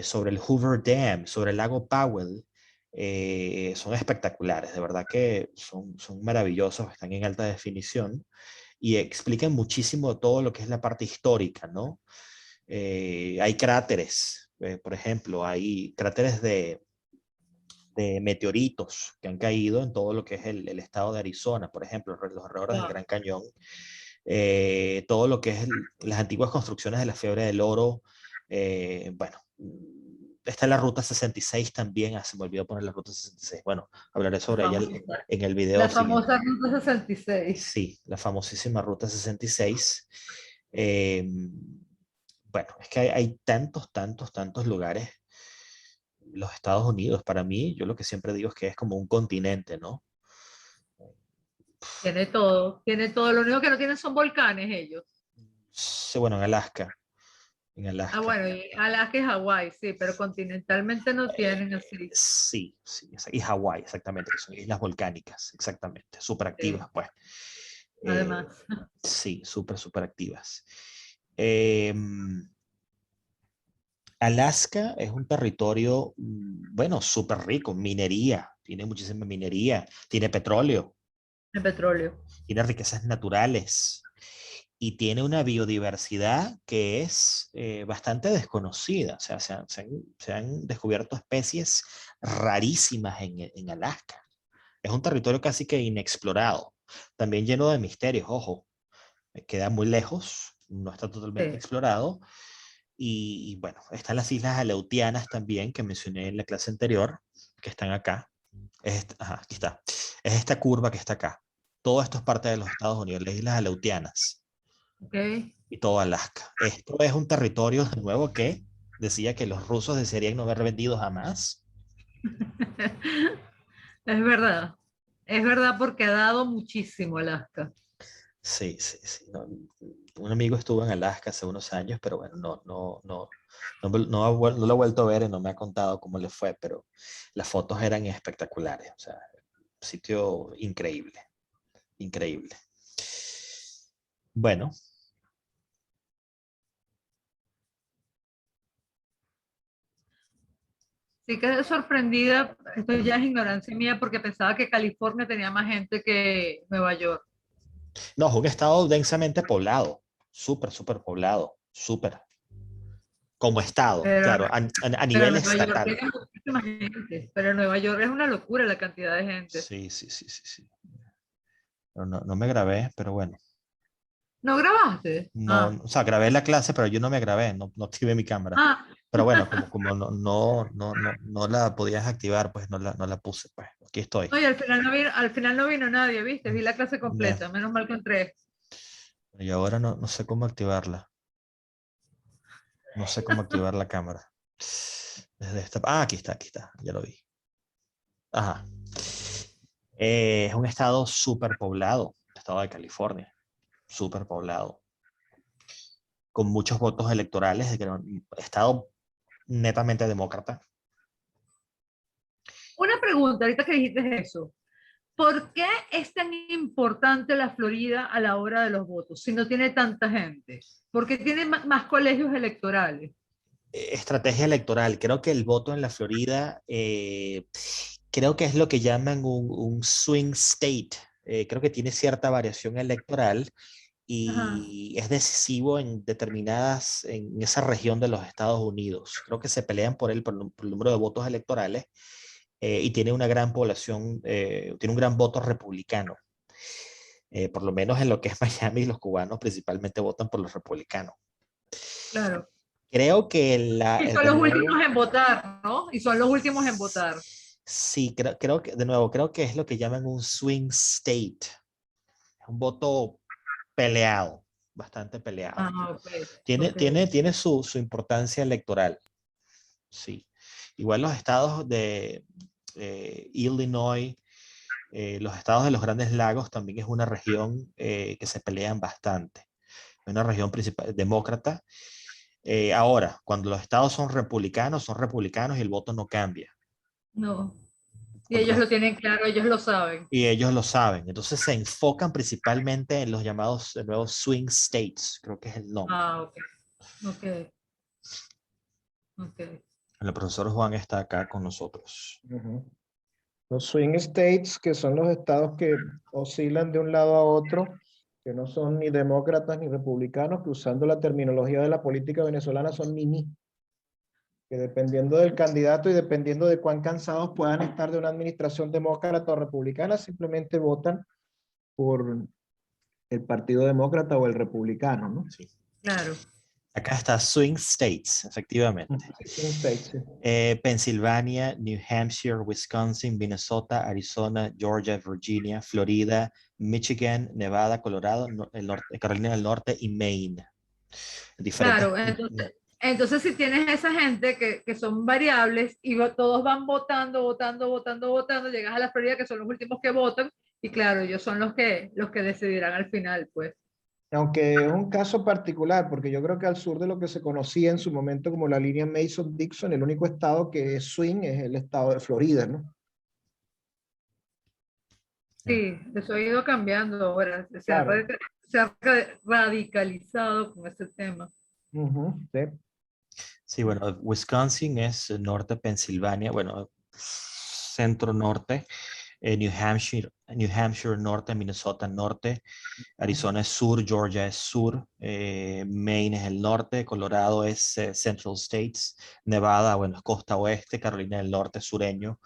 sobre el Hoover Dam, sobre el lago Powell, son espectaculares, de verdad que son maravillosos, están en alta definición y explican muchísimo todo lo que es la parte histórica, ¿no? Hay cráteres, por ejemplo, hay cráteres de meteoritos que han caído en todo lo que es el estado de Arizona, por ejemplo, los alrededores del Wow. Gran Cañón, todo lo que es las antiguas construcciones de la fiebre del oro, bueno, está la ruta 66 también, se me olvidó poner la ruta 66, bueno, hablaré La sobre ella famosa, en el video la siguiente. famosa Ruta 66. Sí, la famosísima ruta 66. Eh, bueno, es que hay tantos, tantos, tantos lugares. Los Estados Unidos, para mí, yo lo que siempre digo es que es como un continente, ¿no? Tiene todo, tiene todo. Lo único que no tienen son volcanes ellos. Sí, bueno, en Ah, Alaska. bueno, y Alaska y Hawái, sí, pero continentalmente no tienen así. Sí, sí, y Hawái, exactamente, que son islas volcánicas, exactamente, súper Sí, activas, pues. Eh, además. sí, súper, súper activas. Eh, Alaska es un territorio, bueno, súper rico, minería, tiene muchísima minería, tiene petróleo, El petróleo. tiene riquezas naturales. y tiene una biodiversidad que es bastante desconocida. O sea, se han descubierto especies rarísimas en Alaska. Es un territorio casi que inexplorado, también lleno de misterios, ojo, queda muy lejos, no está totalmente Sí. explorado. Y bueno, están las islas Aleutianas también, que mencioné en la clase anterior, que están acá. Ajá, aquí está. Es esta curva que está acá. Todo esto es parte de los Estados Unidos, las islas Aleutianas Ok. y todo Alaska. Esto es un territorio, de nuevo, que decía que los rusos desearían no haber vendido jamás. Es verdad porque ha dado muchísimo Alaska. Sí, sí, sí. Un amigo estuvo en Alaska hace unos años, pero bueno, no lo he vuelto a ver y no me ha contado cómo le fue, pero las fotos eran espectaculares. O sea, un sitio increíble, increíble. Bueno, Sí quedé sorprendida, esto ya es ignorancia mía porque pensaba que California tenía más gente que Nueva York. no, es un estado densamente poblado, súper, súper poblado, súper, como estado, Pero, claro, a pero nivel Nueva York estatal. tiene muchísima gente. Pero Nueva York es una locura la cantidad de gente. Sí, sí, sí, sí, sí. Pero no me grabé, pero bueno. ¿No grabaste? No, Ah, o sea, grabé la clase, pero yo no me grabé, no activé mi cámara. ah. Pero bueno, como no la podías activar, pues no la puse, pues aquí estoy. No, y al final no vino nadie, ¿viste? Vi la clase Ya. completa, menos mal que entré. Y ahora no sé cómo activarla. No sé cómo activar la cámara. Aquí está, ya lo vi. Ajá. Es un estado súper poblado, el estado de California, súper poblado, con muchos votos electorales, estado netamente demócrata. Una pregunta, ahorita que dijiste eso. ¿Por qué es tan importante la Florida a la hora de los votos si no tiene tanta gente? Porque tiene más colegios electorales. Estrategia electoral. Creo que el voto en la Florida, creo que es lo que llaman un swing state. Creo que tiene cierta variación electoral Ajá, y es decisivo en esa región de los Estados Unidos. Creo que se pelean por él por el número de votos electorales y tiene una gran población, tiene un gran voto republicano. Por lo menos en lo que es Miami, los cubanos principalmente votan por los republicanos. claro. Creo que Y son de los nuevo, últimos en votar, ¿no? Y son los últimos en votar. sí, creo que, de nuevo, creo que es lo que llaman un swing state. Es un voto peleado, bastante peleado. Ah, ok, Tiene, ok. tiene, tiene su importancia electoral, sí. Igual los estados de Illinois, los estados de los Grandes Lagos también es una región que se pelean bastante. Es una región principal, demócrata. Ahora, cuando los estados son republicanos y el voto no cambia. No. Y Cuando ellos los lo tienen claro, ellos lo saben. Y ellos lo saben. Entonces se enfocan principalmente en los llamados de nuevo swing states, creo que es el nombre. Ah, ok, ok, ok. El profesor Juan está acá con nosotros. Ujú. Los swing states, que son los estados que oscilan de un lado a otro, que no son ni demócratas ni republicanos, que usando la terminología de la política venezolana son mini, que dependiendo del candidato y dependiendo de cuán cansados puedan estar de una administración demócrata o republicana, simplemente votan por el Partido Demócrata o el Republicano, ¿no? Sí. Claro. Acá está swing states, efectivamente. Sí, swing states, sí. Pensilvania, New Hampshire, Wisconsin, Minnesota, Arizona, Georgia, Virginia, Florida, Michigan, Nevada, Colorado, Carolina del Norte y Maine. Diferentes. Claro, entonces si tienes esa gente que son variables y todos van votando, votando, votando, votando, llegas a la Florida que son los últimos que votan y claro, ellos son los que decidirán al final, pues. Aunque es un caso particular, porque yo creo que al sur de lo que se conocía en su momento como la línea Mason-Dixon, el único estado que es swing es el estado de Florida, ¿no? Sí, eso ha ido cambiando ahora, Claro. se ha radicalizado con ese tema. Ujú, sí. Sí, bueno, Wisconsin es norte Pensilvania, bueno, centro norte. New Hampshire norte, Minnesota norte, Arizona es sur, Georgia es sur, Maine es el norte, Colorado es Central States, Nevada, bueno, es costa oeste, Carolina del Norte es sureño,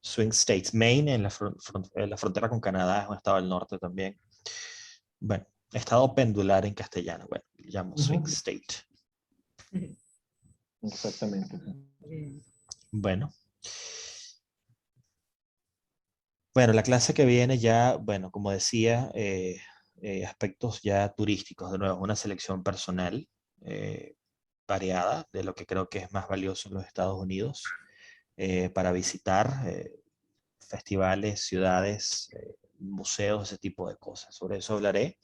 Swing States, Maine en la frontera con Canadá es un estado del norte también. Bueno, estado pendular en castellano, bueno, le llamo Swing State. Exactamente. Bueno. Bueno, la clase que viene ya, bueno, como decía, aspectos ya turísticos, de nuevo, una selección personal variada de lo que creo que es más valioso en los Estados Unidos para visitar festivales, ciudades, museos, ese tipo de cosas. Sobre eso hablaré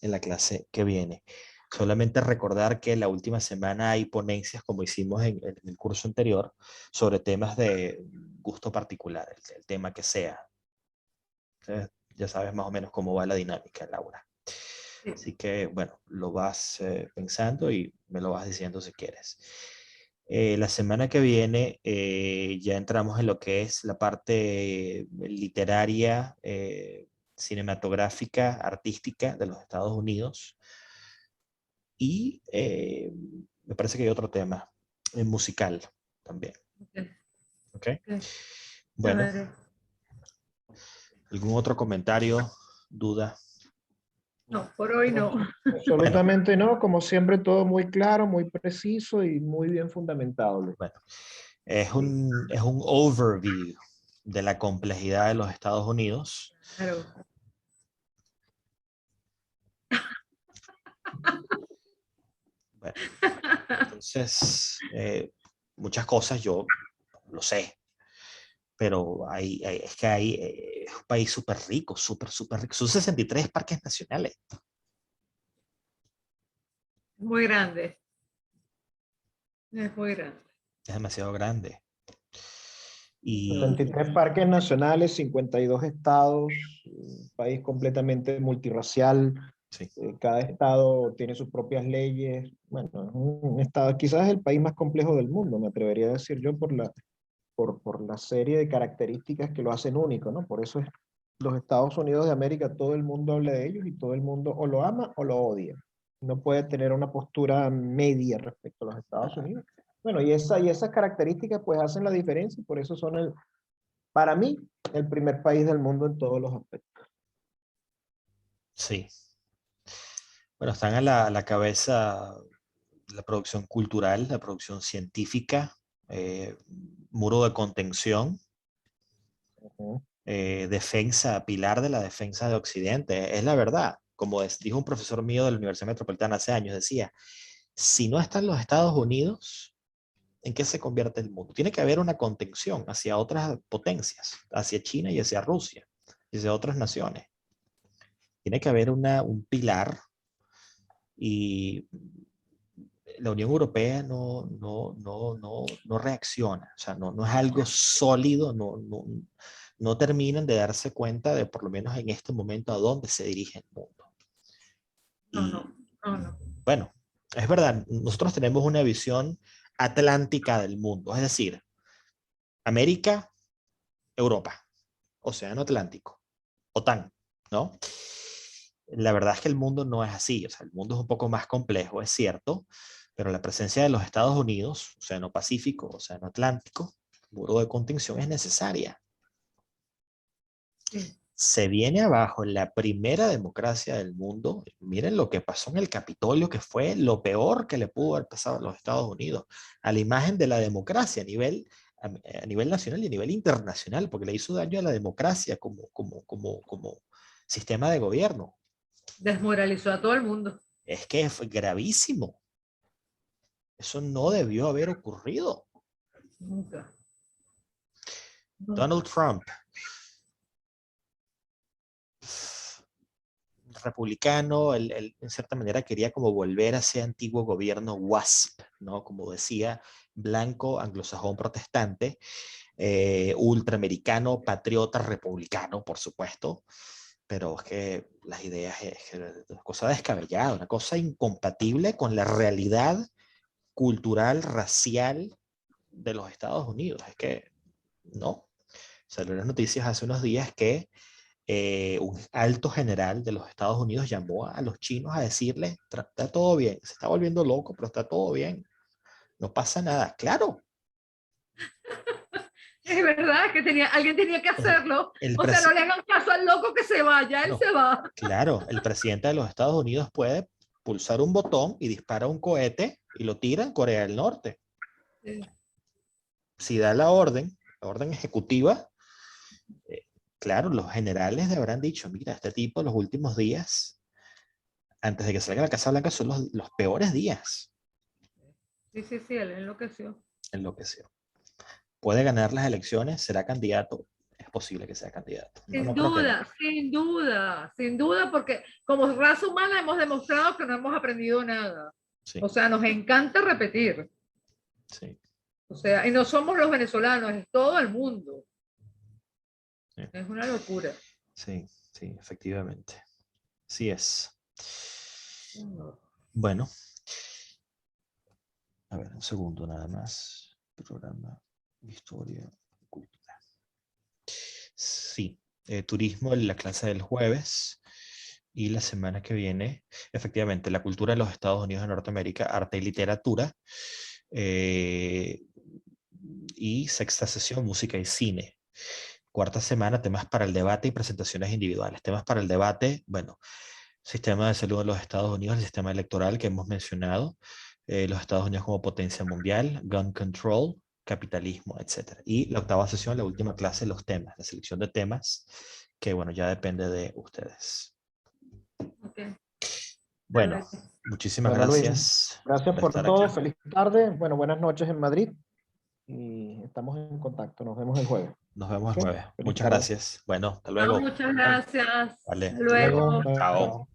en la clase que viene. Solamente recordar que la última semana hay ponencias, como hicimos en el curso anterior, sobre temas de gusto particular, el tema que sea. Entonces, ya sabes más o menos cómo va la dinámica, Laura. Así que, bueno, lo vas pensando y me lo vas diciendo si quieres. La semana que viene ya entramos en lo que es la parte literaria, cinematográfica, artística de los Estados Unidos. Y me parece que hay otro tema, musical también. ¿Ok? Bueno, ¿algún otro comentario, duda? No, por hoy no. Absolutamente no, como siempre todo muy claro, muy preciso y muy bien fundamentado. Bueno, es un overview de la complejidad de los Estados Unidos. Claro. Bueno, entonces, muchas cosas yo lo sé, pero es que es un país súper rico, súper rico. Son 63 parques nacionales. Muy grande. Es muy grande. Es demasiado grande. Y 73 parques nacionales, 52 estados, un país completamente multirracial. sí. Cada estado tiene sus propias leyes. Bueno, es un estado, quizás el país más complejo del mundo, me atrevería a decir yo, por la serie de características que lo hacen único, ¿no? Por eso es los Estados Unidos de América, todo el mundo habla de ellos y todo el mundo o lo ama o lo odia. No puede tener una postura media respecto a los Estados Unidos. Bueno, y esas características pues hacen la diferencia y por eso son para mí, el primer país del mundo en todos los aspectos. Sí. Bueno, están a la cabeza la producción cultural, la producción científica, muro de contención, defensa, pilar de la defensa de Occidente. Es la verdad. Como dijo un profesor mío de la Universidad Metropolitana hace años, decía, si no están los Estados Unidos, ¿en qué se convierte el mundo? Tiene que haber una contención hacia otras potencias, hacia China y hacia Rusia, y hacia otras naciones. Tiene que haber un pilar y la Unión Europea no reacciona, o sea, no es algo sólido, no terminan de darse cuenta de, por lo menos en este momento, a dónde se dirige el mundo. Y bueno, es verdad, nosotros tenemos una visión atlántica del mundo, es decir, América, Europa, Océano Atlántico, OTAN, ¿no? La verdad es que el mundo no es así, o sea, el mundo es un poco más complejo, es cierto, pero la presencia de los Estados Unidos, Océano Pacífico, Océano Atlántico, muro de contención es necesaria. Sí. Se viene abajo la primera democracia del mundo. Miren lo que pasó en el Capitolio, que fue lo peor que le pudo haber pasado a los Estados Unidos, a la imagen de la democracia a nivel nacional y a nivel internacional, porque le hizo daño a la democracia como sistema de gobierno. Desmoralizó a todo el mundo. Es que fue gravísimo. Eso no debió haber ocurrido. Nunca. Donald Trump, republicano, él en cierta manera quería como volver a ese antiguo gobierno WASP, ¿no? Como decía, blanco, anglosajón, protestante, ultraamericano, patriota, republicano, por supuesto, pero es que las ideas es una cosa descabellada, una cosa incompatible con la realidad cultural, racial de los Estados Unidos. Es que no. Salió en las noticias hace unos días que un alto general de los Estados Unidos llamó a los chinos a decirles, está todo bien, se está volviendo loco, pero está todo bien, no pasa nada. Claro, Es verdad que alguien tenía que hacerlo. O sea, no le hagan caso al loco que se vaya, él no, se va. claro, el presidente de los Estados Unidos puede pulsar un botón y dispara un cohete y lo tira en Corea del Norte. Sí. Si da la orden ejecutiva, claro, los generales le habrán dicho, mira, este tipo los últimos días, antes de que salga a la Casa Blanca, son los peores días. Sí, él enloqueció. Enloqueció. Puede ganar las elecciones, será candidato. Es posible que sea candidato. Sin No creo que no. duda, sin duda, porque como raza humana hemos demostrado que no hemos aprendido nada. Sí, O sea, nos encanta repetir. sí, O sea, y no somos los venezolanos, es todo el mundo. sí, Es una locura. sí, efectivamente. Sí es. Bueno, a ver, un segundo nada más. Programa, historia, cultura. Sí, turismo en la clase del jueves y la semana que viene, efectivamente, la cultura de los Estados Unidos de Norteamérica, arte y literatura, y sexta sesión, música y cine. Cuarta semana, temas para el debate y presentaciones individuales. Temas para el debate, bueno, sistema de salud de los Estados Unidos, el sistema electoral que hemos mencionado, los Estados Unidos como potencia mundial, gun control, capitalismo, etc. Y la octava sesión, la última clase, los temas, la selección de temas, que bueno, ya depende de ustedes. Okay. Bueno, muchísimas Bueno, Luis, gracias. gracias por estar todo. aquí. Feliz tarde. Bueno, buenas noches en Madrid. Y estamos en contacto. Nos vemos el jueves. Nos vemos el ¿Ok? jueves. Feliz Muchas tarde. gracias. Bueno, hasta No, luego. muchas gracias. Vale, Hasta hasta luego. luego. Chao. Chao. Chao.